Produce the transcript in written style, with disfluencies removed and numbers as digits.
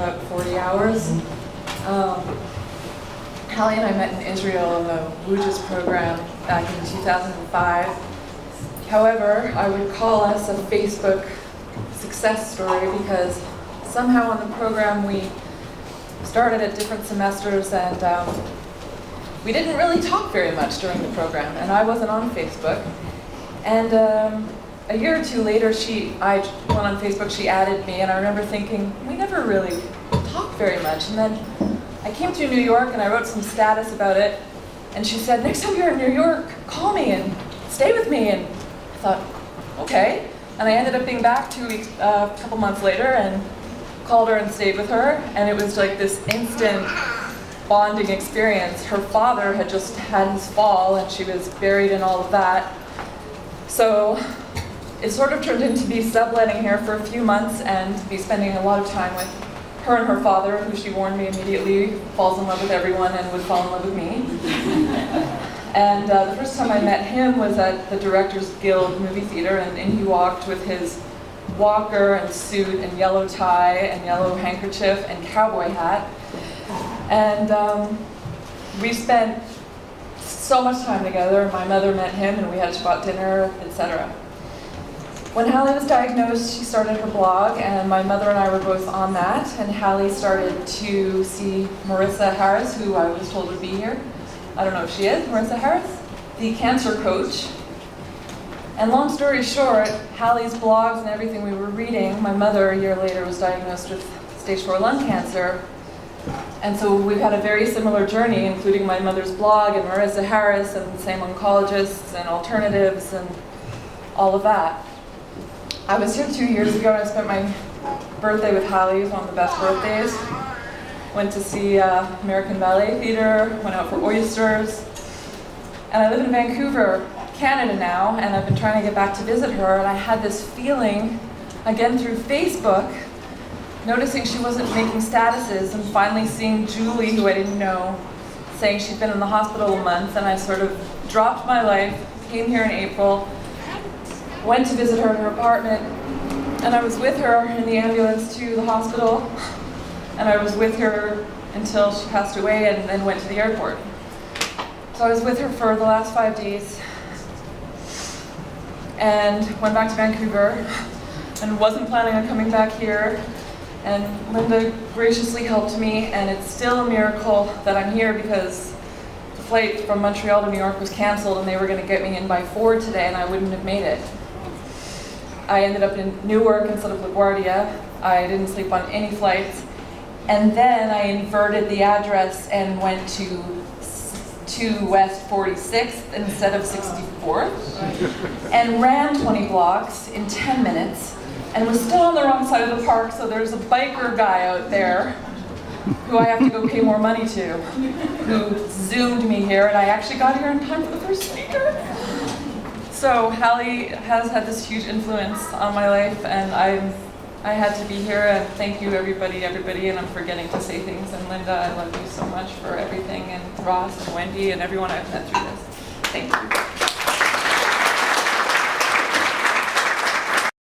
about 40 hours. Hallie and I met in Israel in the WUJIS program back in 2005. However, I would call us a Facebook success story because somehow in the program we started at different semesters and we didn't really talk very much during the program, and I wasn't on Facebook. And a year or two later, I went on Facebook, she added me, and I remember thinking, we never really talked very much. And then I came to New York and I wrote some status about it, and she said, next time you're in New York, call me and stay with me. And I thought, okay. And I ended up being back a couple months later and called her and stayed with her, and it was like this instant bonding experience. Her father had just had his fall and she was buried and all of that. So it sort of turned into be subletting here for a few months and be spending a lot of time with her and her father, who she warned me immediately falls in love with everyone and would fall in love with me. And the first time I met him was at the Directors Guild movie theater, and in he walked with his walker and suit and yellow tie and yellow handkerchief and cowboy hat. And we spent so much time together. My mother met him and we had to go out to dinner, etc. When Hallie was diagnosed, she started her blog, and my mother and I were both on that, and Hallie started to see Marissa Harris, who I was told would be here. I don't know if she is, Marissa Harris, the cancer coach. And long story short, Hallie's blogs and everything we were reading, my mother a year later was diagnosed with stage 4 lung cancer. And so we've had a very similar journey, including my mother's blog and Marissa Harris and the same oncologists and alternatives and all of that. I was here 2 years ago and I spent my birthday with Hallie. It was one of the best birthdays. Went to see American Ballet Theater, went out for oysters. And I live in Vancouver, Canada now, and I've been trying to get back to visit her, and I had this feeling, again through Facebook, noticing she wasn't making statuses, and finally seeing Julie, who I didn't know, saying she'd been in the hospital a month, and I sort of dropped my life, came here in April, went to visit her in her apartment, and I was with her in the ambulance to the hospital, and I was with her until she passed away and then went to the airport. So I was with her for the last 5 days, and went back to Vancouver, and wasn't planning on coming back here. And Linda graciously helped me, and it's still a miracle that I'm here because the flight from Montreal to New York was canceled and they were going to get me in by 4 today and I wouldn't have made it. I ended up in Newark instead of LaGuardia. I didn't sleep on any flights. And then I inverted the address and went to West 46th instead of 64th and ran 20 blocks in 10 minutes. And was still on the wrong side of the park, so there's a biker guy out there who I have to go pay more money to, who Zoomed me here, and I actually got here in time for the first speaker. So Hallie has had this huge influence on my life, and I had to be here, and thank you everybody, and I'm forgetting to say things, and Linda, I love you so much for everything, and Ross and Wendy and everyone I've met through this. Thank you.